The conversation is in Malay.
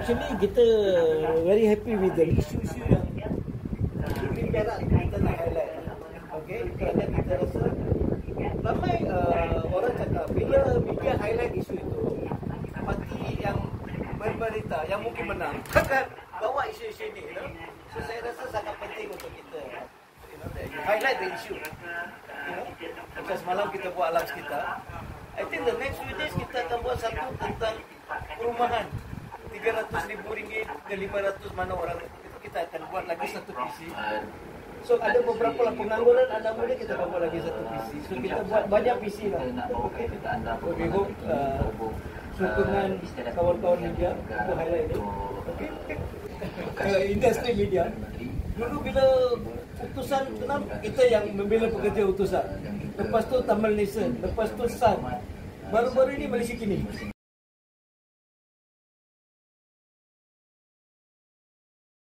Actually kita very happy with the isu-isu yang lebih berat kita nak highlight. Okay, kerana kita rasa ramai orang cakap bila media highlight isu itu, parti yang berberita yang mungkin menang akan bawa isu-isu ini. So saya rasa sangat penting untuk kita highlight the issue. Macam semalam kita buat alam sekitar. I think the next few days kita akan buat satu tentang perumahan. RM300,000 ke 500 mana orang itu kita akan buat lagi satu visi. So ada beberapa lah pengangguran anak muda kita akan buat lagi satu visi. So kita buat banyak visi lah. We hope sokongan kawan-kawan media untuk highlight ini. Okay. Industri media. Dulu bila utusan kenapa kita yang membela pekerja utusan. Lepas tu Tamil Nation, lepas tu Sun. Baru-baru ini Malaysia Kini.